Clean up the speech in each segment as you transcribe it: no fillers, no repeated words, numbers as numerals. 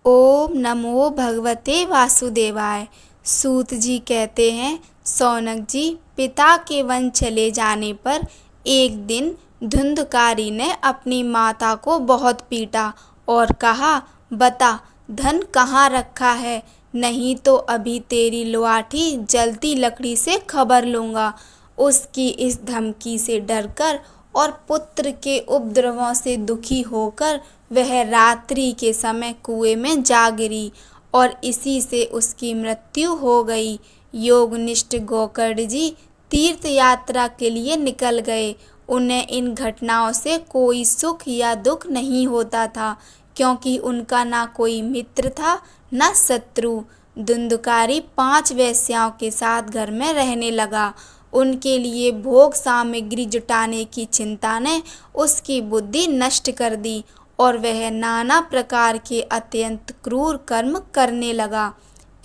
ओम नमो भगवते वासुदेवाय। सूत जी कहते हैं, शौनक जी, पिता के वन चले जाने पर एक दिन धुंधकारी ने अपनी माता को बहुत पीटा और कहा, बता धन कहाँ रखा है, नहीं तो अभी तेरी लाठी जलती लकड़ी से खबर लूँगा। उसकी इस धमकी से डरकर और पुत्र के उपद्रवों से दुखी होकर वह रात्रि के समय कुएं में जा गिरी और इसी से उसकी मृत्यु हो गई। योगनिष्ठ गोकर्ण जी तीर्थ यात्रा के लिए निकल गए। उन्हें इन घटनाओं से कोई सुख या दुख नहीं होता था, क्योंकि उनका ना कोई मित्र था न शत्रु। धुंधकारी 5 वेश्याओं के साथ घर में रहने लगा। उनके लिए भोग सामग्री जुटाने की चिंता ने उसकी बुद्धि नष्ट कर दी और वह नाना प्रकार के अत्यंत क्रूर कर्म करने लगा।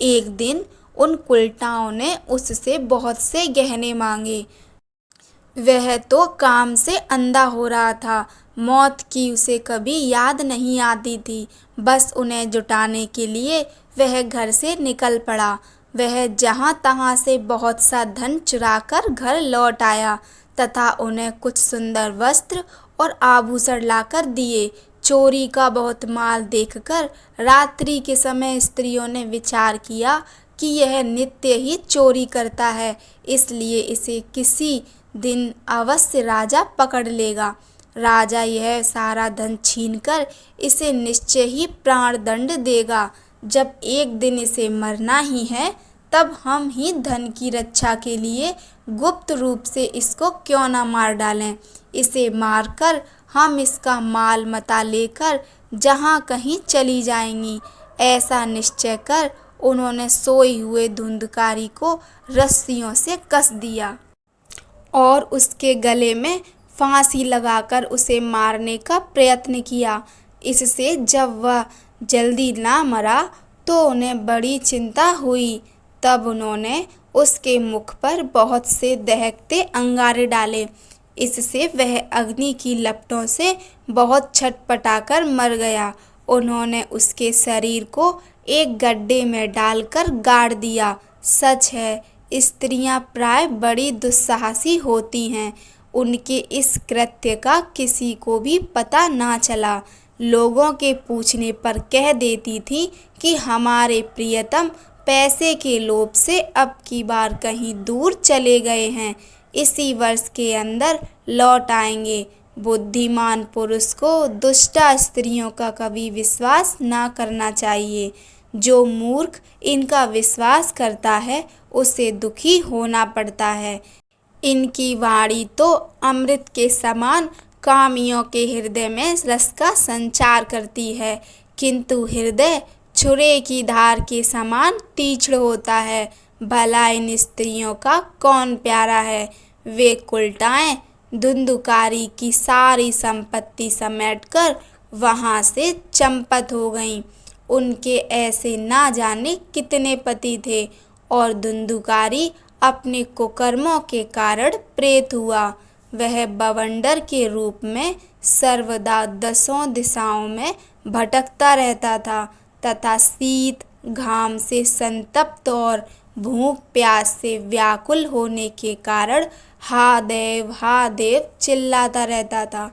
एक दिन उन उल्टाओं ने उससे बहुत से गहने मांगे। वह तो काम से अंधा हो रहा था। मौत की उसे कभी याद नहीं आती थी। बस उन्हें जुटाने के लिए वह घर से निकल पड़ा। वह जहाँ तहाँ से बहुत सा धन चुराकर घर लौट आया तथा उन्हें कुछ सुंदर वस्त्र और आभूषण लाकर दिए। चोरी का बहुत माल देखकर रात्रि के समय स्त्रियों ने विचार किया कि यह नित्य ही चोरी करता है, इसलिए इसे किसी दिन अवश्य राजा पकड़ लेगा। राजा यह सारा धन छीनकर इसे निश्चय ही प्राणदंड देगा। जब एक दिन इसे मरना ही है, तब हम ही धन की रक्षा के लिए गुप्त रूप से इसको क्यों न मार डालें। इसे मारकर हम इसका माल मता लेकर जहाँ कहीं चली जाएंगी। ऐसा निश्चय कर उन्होंने सोए हुए धुंधकारी को रस्सियों से कस दिया और उसके गले में फांसी लगाकर उसे मारने का प्रयत्न किया। इससे जब वह जल्दी ना मरा तो उन्हें बड़ी चिंता हुई। तब उन्होंने उसके मुख पर बहुत से दहकते अंगारे डाले। इससे वह अग्नि की लपटों से बहुत छटपटाकर मर गया। उन्होंने उसके शरीर को एक गड्ढे में डालकर गाड़ दिया। सच है, स्त्रियां प्राय बड़ी दुस्साहसी होती हैं। उनके इस कृत्य का किसी को भी पता ना चला। लोगों के पूछने पर कह देती थी कि हमारे प्रियतम पैसे के लोभ से अब की बार कहीं दूर चले गए हैं, इसी वर्ष के अंदर लौट आएंगे। बुद्धिमान पुरुष को दुष्टा स्त्रियों का कभी विश्वास ना करना चाहिए। जो मूर्ख इनका विश्वास करता है उसे दुखी होना पड़ता है। इनकी वाणी तो अमृत के समान कामियों के हृदय में रस का संचार करती है, किंतु हृदय छुरे की धार के समान तीक्ष्ण होता है। भला इन स्त्रियों का कौन प्यारा है। वे उल्टाएं धुंधकारी की सारी संपत्ति समेटकर वहां से चंपत हो गईं। उनके ऐसे ना जाने कितने पति थे और धुंधकारी अपने कुकर्मों के कारण प्रेत हुआ। वह बवंडर के रूप में सर्वदा 10 दिशाओं में भटकता रहता था तथा शीत घाम से संतप्त और भूख प्यास से व्याकुल होने के कारण हा देव चिल्लाता रहता था,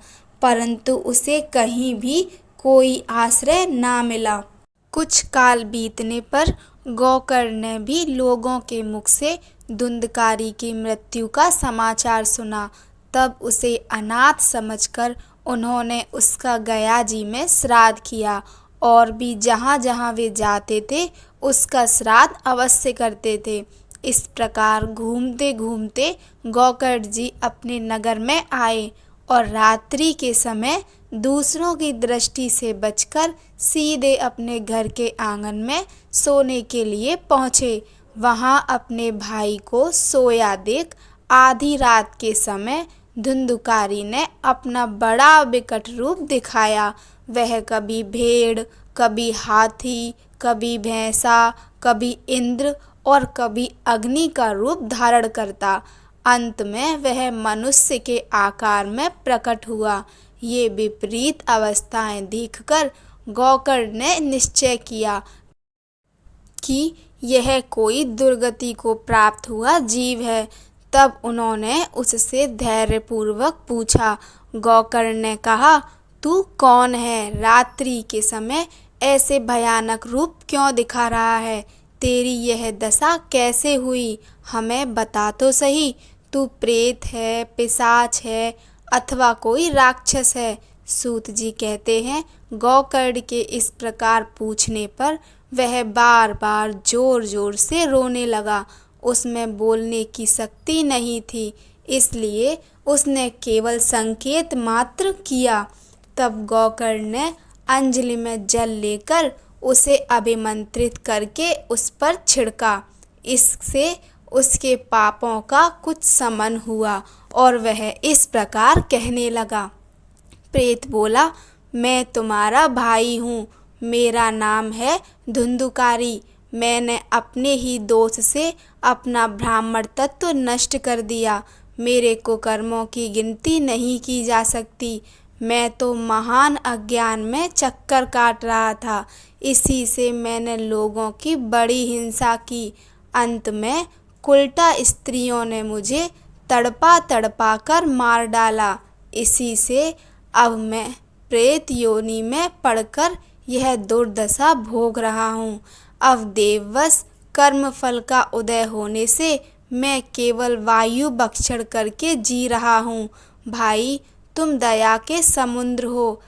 परंतु उसे कहीं भी कोई आश्रय ना मिला। कुछ काल बीतने पर गोकर्ण ने भी लोगों के मुख से धुंधकारी की मृत्यु का समाचार सुना। तब उसे अनाथ समझकर उन्होंने उसका गया जी में श्राद्ध किया और भी जहाँ जहाँ वे जाते थे उसका श्राद्ध अवश्य करते थे। इस प्रकार घूमते घूमते गोकर्ण जी अपने नगर में आए और रात्रि के समय दूसरों की दृष्टि से बचकर सीधे अपने घर के आंगन में सोने के लिए पहुँचे। वहाँ अपने भाई को सोया देख आधी रात के समय धुंधकारी ने अपना बड़ा विकट रूप दिखाया। वह कभी भेड़, कभी हाथी, कभी भैंसा, कभी इंद्र और कभी अग्नि का रूप धारण करता। अंत में वह मनुष्य के आकार में प्रकट हुआ। ये विपरीत अवस्थाएं देखकर गौकर्ण ने निश्चय किया कि यह कोई दुर्गति को प्राप्त हुआ जीव है। तब उन्होंने उससे धैर्यपूर्वक पूछा। गौकर्ण ने कहा, तू कौन है? रात्रि के समय ऐसे भयानक रूप क्यों दिखा रहा है? तेरी यह दशा कैसे हुई? हमें बता तो सही। तू प्रेत है, पिशाच है अथवा कोई राक्षस है? सूत जी कहते हैं, गौकर्ण के इस प्रकार पूछने पर वह बार बार जोर जोर से रोने लगा। उसमें बोलने की शक्ति नहीं थी, इसलिए उसने केवल संकेत मात्र किया। तब गौकर्ण ने अंजलि में जल लेकर उसे अभिमंत्रित करके उस पर छिड़का। इससे उसके पापों का कुछ शमन हुआ और वह इस प्रकार कहने लगा। प्रेत बोला, मैं तुम्हारा भाई हूँ, मेरा नाम है धुंधुकारी। मैंने अपने ही दोष से अपना ब्राह्मण तत्व नष्ट कर दिया। मेरे कुकर्मों की गिनती नहीं की जा सकती। मैं तो महान अज्ञान में चक्कर काट रहा था, इसी से मैंने लोगों की बड़ी हिंसा की। अंत में उल्टा स्त्रियों ने मुझे तड़पा तड़पा कर मार डाला। इसी से अब मैं प्रेत योनि में पड़कर यह दुर्दशा भोग रहा हूँ। अब देववश कर्मफल का उदय होने से मैं केवल वायु भक्षण करके जी रहा हूँ। भाई, तुम दया के समुद्र हो।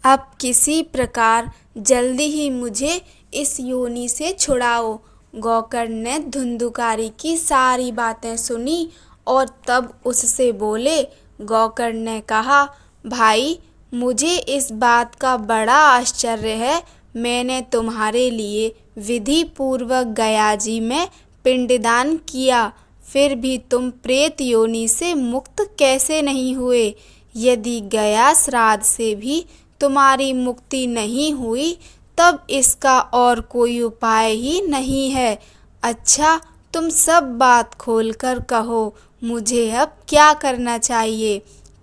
अब किसी प्रकार जल्दी ही मुझे इस योनि से छुड़ाओ। गौकर्ण ने धुंधुकारी की सारी बातें सुनी और तब उससे बोले। गौकर्ण ने कहा, भाई, मुझे इस बात का बड़ा आश्चर्य है। मैंने तुम्हारे लिए विधि पूर्वक गया जी में पिंडदान किया, फिर भी तुम प्रेत योनि से मुक्त कैसे नहीं हुए? यदि गया श्राद्ध से भी तुम्हारी मुक्ति नहीं हुई, तब इसका और कोई उपाय ही नहीं है। अच्छा, तुम सब बात खोलकर कहो, मुझे अब क्या करना चाहिए?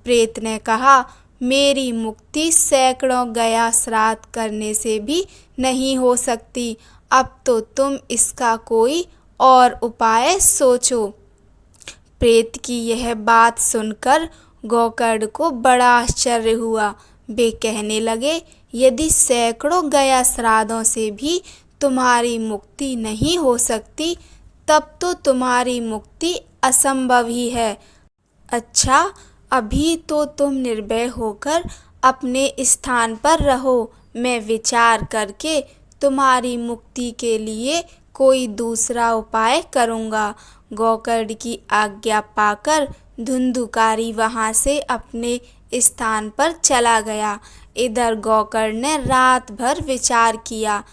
प्रेत ने कहा, मेरी मुक्ति सैकड़ों गया श्राद्ध करने से भी नहीं हो सकती। अब तो तुम इसका कोई और उपाय सोचो। प्रेत की यह बात सुनकर गौकर्ण को बड़ा आश्चर्य हुआ। वे कहने लगे, यदि सैकड़ों गया श्राद्धों से भी तुम्हारी मुक्ति नहीं हो सकती, तब तो तुम्हारी मुक्ति असंभव ही है। अच्छा, अभी तो तुम निर्भय होकर अपने स्थान पर रहो। मैं विचार करके तुम्हारी मुक्ति के लिए कोई दूसरा उपाय करूँगा। गौकर्ण की आज्ञा पाकर धुंधुकारी वहाँ से अपने स्थान पर चला गया। इधर गौकर्ण ने रात भर विचार किया,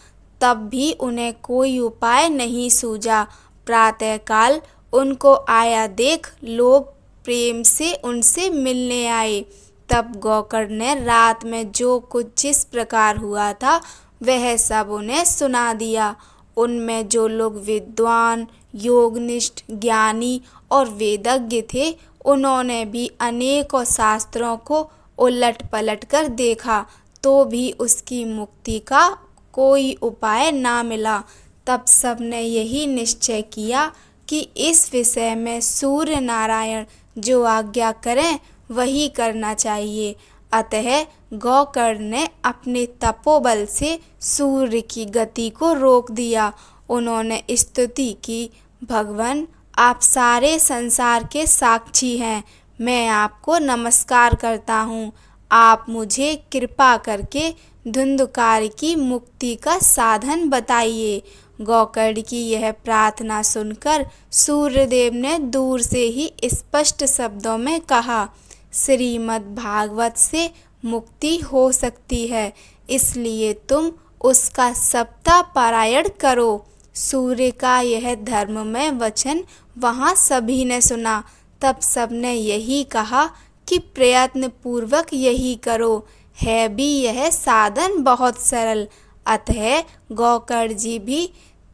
तब भी उन्हें कोई उपाय नहीं सूझा। प्रातःकाल उनको आया देख लोग प्रेम से उनसे मिलने आए। तब गौकर्ण ने रात में जो कुछ जिस प्रकार हुआ था वह सब उन्हें सुना दिया। उनमें जो लोग विद्वान, योगनिष्ठ, ज्ञानी और वेदज्ञ थे, उन्होंने भी अनेकों शास्त्रों को उलट पलट कर देखा, तो भी उसकी मुक्ति का कोई उपाय ना मिला। तब सबने यही निश्चय किया कि इस विषय में सूर्य नारायण जो आज्ञा करें वही करना चाहिए। अतः गौकर्ण ने अपने तपोबल से सूर्य की गति को रोक दिया। उन्होंने स्तुति की, भगवान, आप सारे संसार के साक्षी हैं। मैं आपको नमस्कार करता हूँ। आप मुझे कृपा करके धुंधुकारी की मुक्ति का साधन बताइए। गौकर्ण की यह प्रार्थना सुनकर सूर्यदेव ने दूर से ही स्पष्ट शब्दों में कहा, श्रीमद् भागवत से मुक्ति हो सकती है, इसलिए तुम उसका सप्ताह पारायण करो। सूर्य का यह धर्ममय वचन वहाँ सभी ने सुना। तब सबने यही कहा कि प्रयत्न पूर्वक यही करो। है भी यह साधन बहुत सरल। अतः गौकर्ण जी भी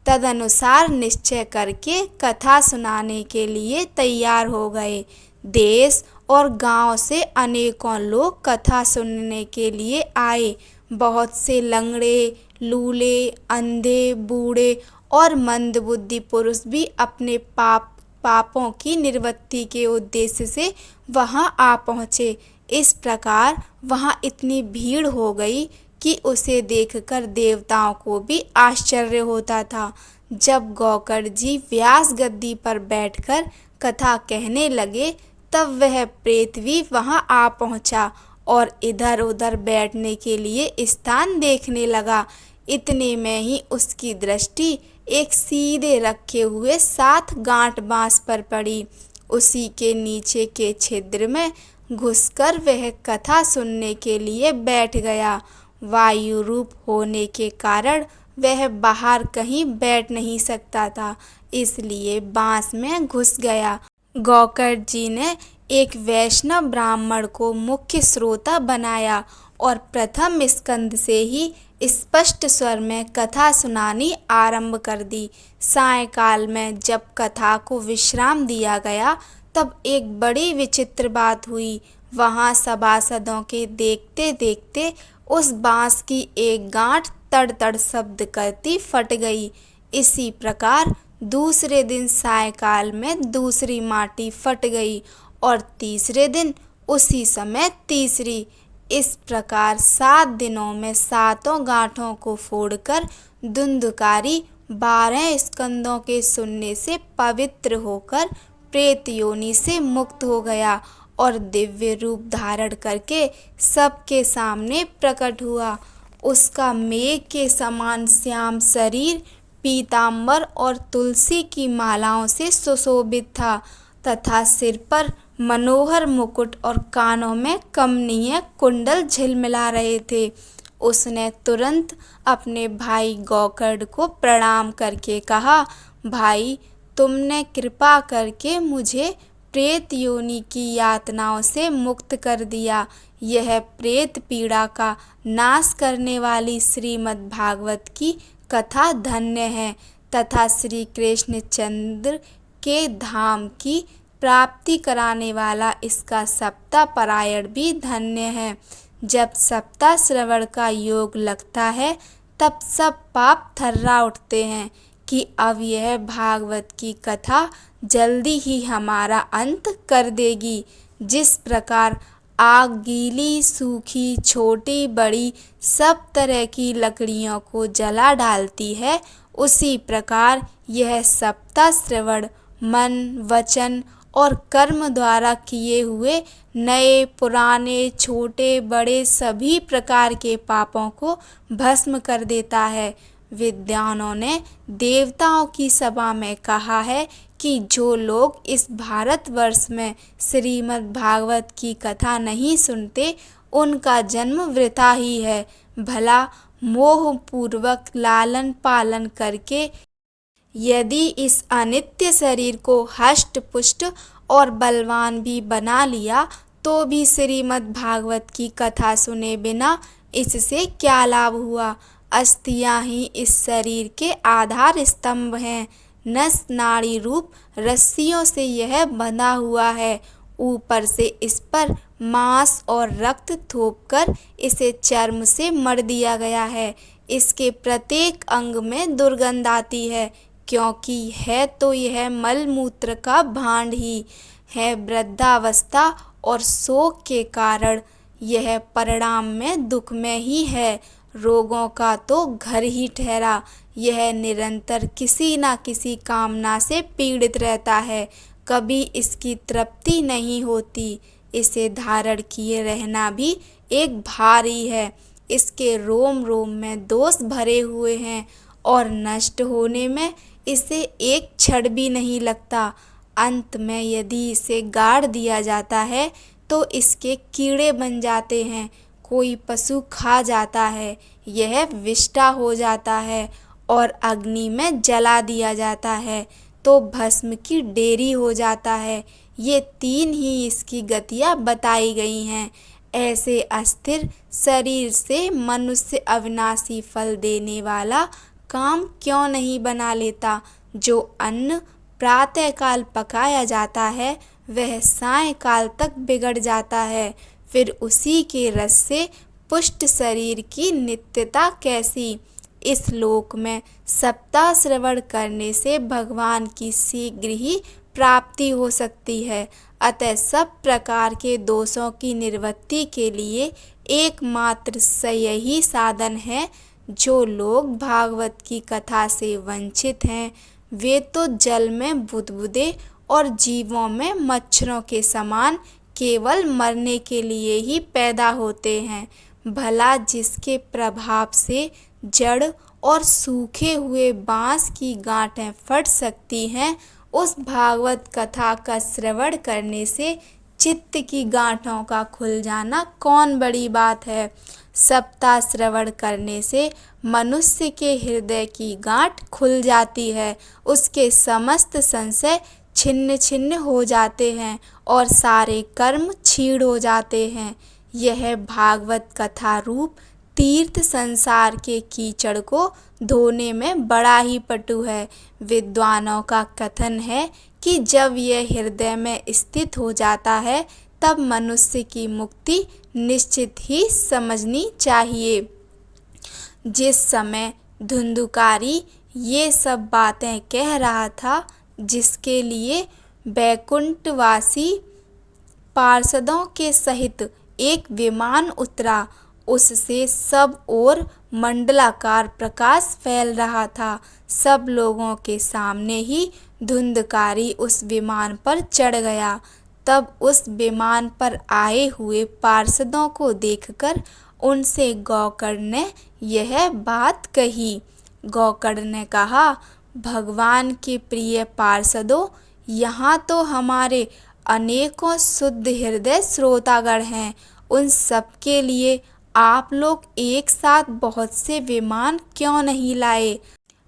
तदनुसार निश्चय करके कथा सुनाने के लिए तैयार हो गए। देश और गांव से अनेकों लोग कथा सुनने के लिए आए। बहुत से लंगड़े, लूले, अंधे, बूढ़े और मंदबुद्धि पुरुष भी अपने पापों की निवृत्ति के उद्देश्य से वहां आ पहुँचे। इस प्रकार वहां इतनी भीड़ हो गई कि उसे देखकर देवताओं को भी आश्चर्य होता था। जब गौकर्ण जी व्यास गद्दी पर बैठकर कथा कहने लगे, तब वह प्रेत भी वहां आ पहुंचा और इधर उधर बैठने के लिए स्थान देखने लगा। इतने में ही उसकी दृष्टि एक सीधे रखे हुए 7 गांठ बांस पर पड़ी। उसी के नीचे के छिद्र में घुसकर वह कथा सुनने के लिए बैठ गया। वायु रूप होने के कारण वह बाहर कहीं बैठ नहीं सकता था, इसलिए बांस में घुस गया। गौकर्ण जी ने एक वैष्णव ब्राह्मण को मुख्य श्रोता बनाया और प्रथम स्कंद से ही स्पष्ट स्वर में कथा सुनानी आरंभ कर दी। सायंकाल में जब कथा को विश्राम दिया गया, तब एक बड़ी विचित्र बात हुई। वहां सभासदों के देखते देखते उस बांस की एक गांठ तड़ तड़ शब्द करती फट गई। इसी प्रकार दूसरे दिन सायंकाल में दूसरी माटी फट गई और तीसरे दिन उसी समय तीसरी। इस प्रकार 7 दिनों में 7 गांठों को फोड़कर धुंधकारी 12 स्कंदों के सुनने से पवित्र होकर प्रेत योनि से मुक्त हो गया और दिव्य रूप धारण करके सबके सामने प्रकट हुआ। उसका मेघ के समान श्याम शरीर पीतांबर और तुलसी की मालाओं से सुशोभित था तथा सिर पर मनोहर मुकुट और कानों में कमनीय कुंडल झिलमिला रहे थे। उसने तुरंत अपने भाई गौकर्ण को प्रणाम करके कहा, भाई, तुमने कृपा करके मुझे प्रेत योनि की यातनाओं से मुक्त कर दिया। यह प्रेत पीड़ा का नाश करने वाली श्रीमद् भागवत की कथा धन्य है तथा श्री कृष्णचंद्र के धाम की प्राप्ति कराने वाला इसका सप्ताह पारायण भी धन्य है। जब सप्ताह श्रवण का योग लगता है, तब सब पाप थर्रा उठते हैं कि अब यह भागवत की कथा जल्दी ही हमारा अंत कर देगी। जिस प्रकार आग गीली, सूखी, छोटी, बड़ी सब तरह की लकड़ियों को जला डालती है, उसी प्रकार यह सप्ताह श्रवण मन, वचन और कर्म द्वारा किए हुए नए, पुराने, छोटे, बड़े सभी प्रकार के पापों को भस्म कर देता है। विद्वानों ने देवताओं की सभा में कहा है कि जो लोग इस भारतवर्ष में श्रीमद् भागवत की कथा नहीं सुनते, उनका जन्म वृथा ही है। भला मोह पूर्वक लालन पालन करके यदि इस अनित्य शरीर को हष्ट पुष्ट और बलवान भी बना लिया, तो भी श्रीमद् भागवत की कथा सुने बिना इससे क्या लाभ हुआ। अस्थियां ही इस शरीर के आधार स्तंभ हैं। नस नाड़ी रूप रस्सियों से यह बंधा हुआ है। ऊपर से इस पर मांस और रक्त थोपकर इसे चर्म से मढ़ दिया गया है। इसके प्रत्येक अंग में दुर्गंध आती है, क्योंकि है तो यह मल मूत्र का भांड ही है। वृद्धावस्था और शोक के कारण यह परिणाम में दुख में ही है। रोगों का तो घर ही ठहरा। यह निरंतर किसी न किसी कामना से पीड़ित रहता है, कभी इसकी तृप्ति नहीं होती। इसे धारण किए रहना भी एक भार ही है। इसके रोम रोम में दोष भरे हुए हैं और नष्ट होने में इसे एक क्षण भी नहीं लगता। अंत में यदि इसे गाड़ दिया जाता है तो इसके कीड़े बन जाते हैं, कोई पशु खा जाता है, यह विष्ठा हो जाता है और अग्नि में जला दिया जाता है तो भस्म की डेरी हो जाता है। ये 3 ही इसकी गतियाँ बताई गई हैं। ऐसे अस्थिर शरीर से मनुष्य अविनाशी फल देने वाला काम क्यों नहीं बना लेता। जो अन्न प्रातःकाल पकाया जाता है, वह सायंकाल तक बिगड़ जाता है, फिर उसी के रस से पुष्ट शरीर की नित्यता कैसी। इस लोक में सप्ताह श्रवण करने से भगवान की शीघ्र ही प्राप्ति हो सकती है। अतः सब प्रकार के दोषों की निवृत्ति के लिए एकमात्र यही साधन है। जो लोग भागवत की कथा से वंचित हैं वे तो जल में बुदबुदे और जीवों में मच्छरों के समान केवल मरने के लिए ही पैदा होते हैं। भला जिसके प्रभाव से जड़ और सूखे हुए बांस की गांठें फट सकती हैं, उस भागवत कथा का श्रवण करने से चित्त की गांठों का खुल जाना कौन बड़ी बात है। सप्ताह श्रवण करने से मनुष्य के हृदय की गांठ खुल जाती है, उसके समस्त संशय छिन्न छिन्न हो जाते हैं और सारे कर्म क्षीण हो जाते हैं। यह भागवत कथा रूप तीर्थ संसार के कीचड़ को धोने में बड़ा ही पटु है। विद्वानों का कथन है कि जब यह हृदय में स्थित हो जाता है तब मनुष्य की मुक्ति निश्चित ही समझनी चाहिए। जिस समय धुंधुकारी ये सब बातें कह रहा था, जिसके लिए बैकुंठवासी पार्षदों के सहित एक विमान उतरा, उससे सब ओर मंडलाकार प्रकाश फैल रहा था। सब लोगों के सामने ही धुंधकारी उस विमान पर चढ़ गया। तब उस विमान पर आए हुए पार्षदों को देखकर उनसे गौकर्ण ने यह बात कही। गौकर्ण ने कहा, भगवान के प्रिय पार्षदों, यहाँ तो हमारे अनेकों शुद्ध हृदय श्रोतागण हैं। उन सबके लिए आप लोग एक साथ बहुत से विमान क्यों नहीं लाए।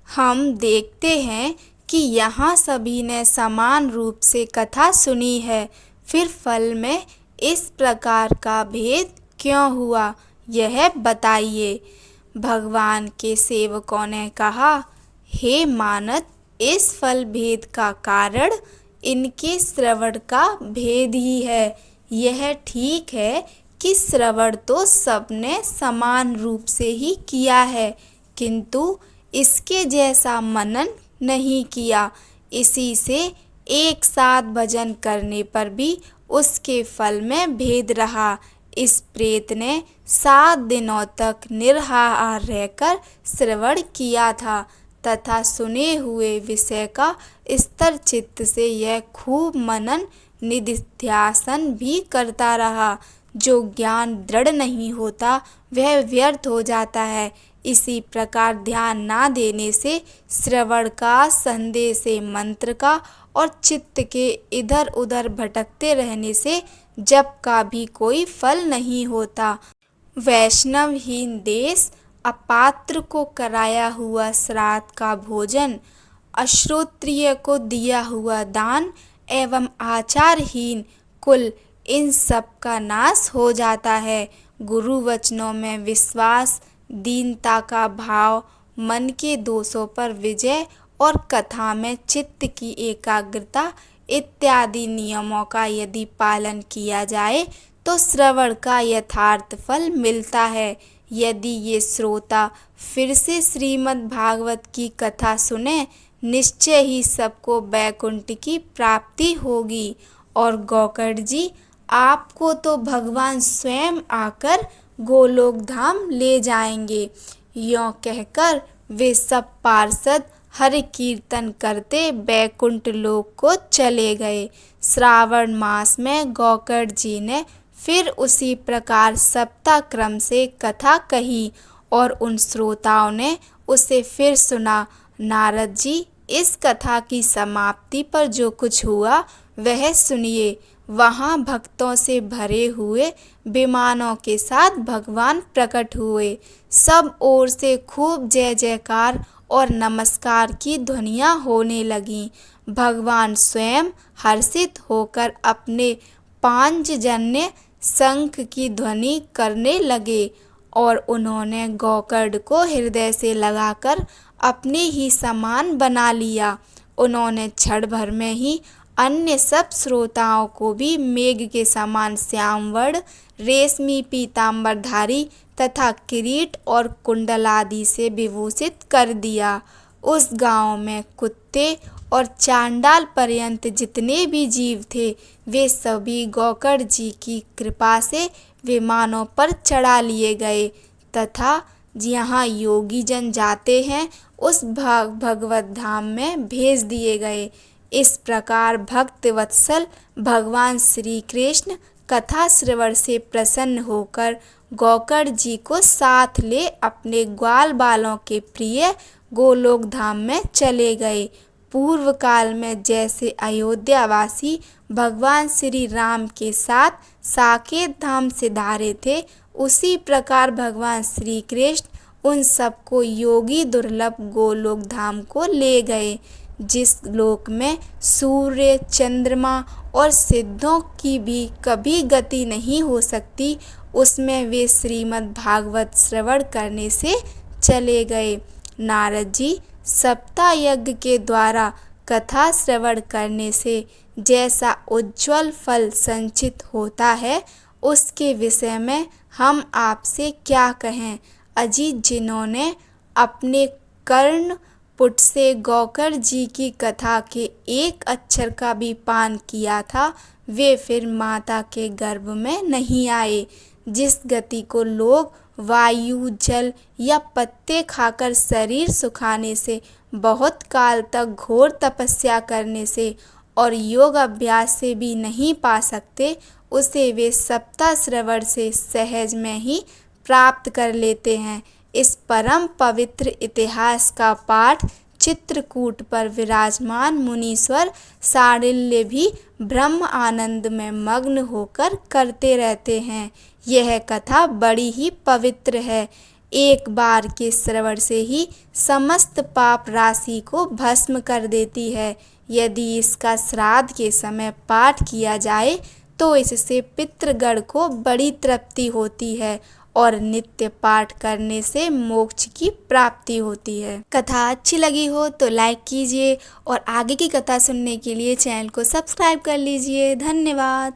हम देखते हैं कि यहाँ सभी ने समान रूप से कथा सुनी है, फिर फल में इस प्रकार का भेद क्यों हुआ, यह बताइए। भगवान के सेवकों ने कहा, हे मानद, इस फल भेद का कारण इनके श्रवण का भेद ही है। यह ठीक है कि श्रवण तो सबने समान रूप से ही किया है, किंतु इसके जैसा मनन नहीं किया। इसी से एक साथ भजन करने पर भी उसके फल में भेद रहा। इस प्रेत ने 7 दिनों तक निराहार रहकर श्रवण किया था तथा सुने हुए विषय का स्तर चित्त से यह खूब मनन निधिध्यासन भी करता रहा। जो ज्ञान दृढ़ नहीं होता वह व्यर्थ हो जाता है। इसी प्रकार ध्यान ना देने से, श्रवण का, संदेह से, मंत्र का और चित्त के इधर उधर भटकते रहने से जप का भी कोई फल नहीं होता। वैष्णवहीन देश, अपात्र को कराया हुआ श्राद्ध का भोजन, अश्रोत्रिय को दिया हुआ दान एवं आचारहीन कुल, इन सब का नाश हो जाता है। गुरु वचनों में विश्वास, दीनता का भाव, मन के दोषों पर विजय और कथा में चित्त की एकाग्रता इत्यादि नियमों का यदि पालन किया जाए तो श्रवण का यथार्थ फल मिलता है। यदि ये श्रोता फिर से श्रीमद् भागवत की कथा सुने, निश्चय ही सबको बैकुंठ की प्राप्ति होगी। और गौकर्ण जी, आपको तो भगवान स्वयं आकर गोलोक धाम ले जाएंगे। यों कहकर वे सब पार्षद हरि कीर्तन करते बैकुंठ लोक को चले गए। श्रावण मास में गौकर्ण जी ने फिर उसी प्रकार सप्ताह क्रम से कथा कही और उन श्रोताओं ने उसे फिर सुना। नारद जी, इस कथा की समाप्ति पर जो कुछ हुआ वह सुनिए। वहाँ भक्तों से भरे हुए विमानों के साथ भगवान प्रकट हुए। सब ओर से खूब जय जयकार और नमस्कार की ध्वनियाँ होने लगीं। भगवान स्वयं हर्षित होकर अपने पांचजन्य शंख की ध्वनि करने लगे और उन्होंने गौकर्ण को हृदय से लगाकर अपने ही समान बना लिया। उन्होंने क्षण भर में ही अन्य सब श्रोताओं को भी मेघ के समान श्याम वर्ण, रेशमी पीताम्बरधारी तथा किरीट और कुंडल आदि से विभूषित कर दिया। उस गांव में कुत्ते और चांडाल पर्यंत जितने भी जीव थे वे सभी गौकर्ण जी की कृपा से विमानों पर चढ़ा लिए गए तथा जहाँ योगी जन जाते हैं उस भगवत धाम में भेज दिए गए। इस प्रकार भक्त वत्सल भगवान श्री कृष्ण कथा श्रवण से प्रसन्न होकर गौकर्ण जी को साथ ले अपने ग्वाल बालों के प्रिय गोलोक धाम में चले गए। पूर्व काल में जैसे अयोध्यावासी भगवान श्री राम के साथ साकेत धाम से धारे थे, उसी प्रकार भगवान श्री कृष्ण उन सबको योगी दुर्लभ गोलोक धाम को ले गए, जिस लोक में सूर्य, चंद्रमा और सिद्धों की भी कभी गति नहीं हो सकती, उसमें वे श्रीमद् भागवत श्रवण करने से चले गए। नारद जी सप्ताह यज्ञ के द्वारा कथा श्रवण करने से जैसा उज्ज्वल फल संचित होता है, उसके विषय में हम आपसे क्या कहें। अजीत जिन्होंने अपने कर्ण पुट से गौकर्ण जी की कथा के एक अक्षर का भी पान किया था, वे फिर माता के गर्भ में नहीं आए। जिस गति को लोग वायु, जल या पत्ते खाकर शरीर सुखाने से, बहुत काल तक घोर तपस्या करने से और योग अभ्यास से भी नहीं पा सकते, उसे वे सप्ताह श्रवण से सहज में ही प्राप्त कर लेते हैं। इस परम पवित्र इतिहास का पाठ चित्रकूट पर विराजमान मुनीश्वर शांडिल्य भी ब्रह्म आनंद में मग्न होकर करते रहते हैं। यह कथा बड़ी ही पवित्र है। एक बार के श्रवण से ही समस्त पाप राशि को भस्म कर देती है। यदि इसका श्राद्ध के समय पाठ किया जाए तो इससे पितृगण को बड़ी तृप्ति होती है और नित्य पाठ करने से मोक्ष की प्राप्ति होती है। कथा अच्छी लगी हो तो लाइक कीजिए और आगे की कथा सुनने के लिए चैनल को सब्सक्राइब कर लीजिए। धन्यवाद।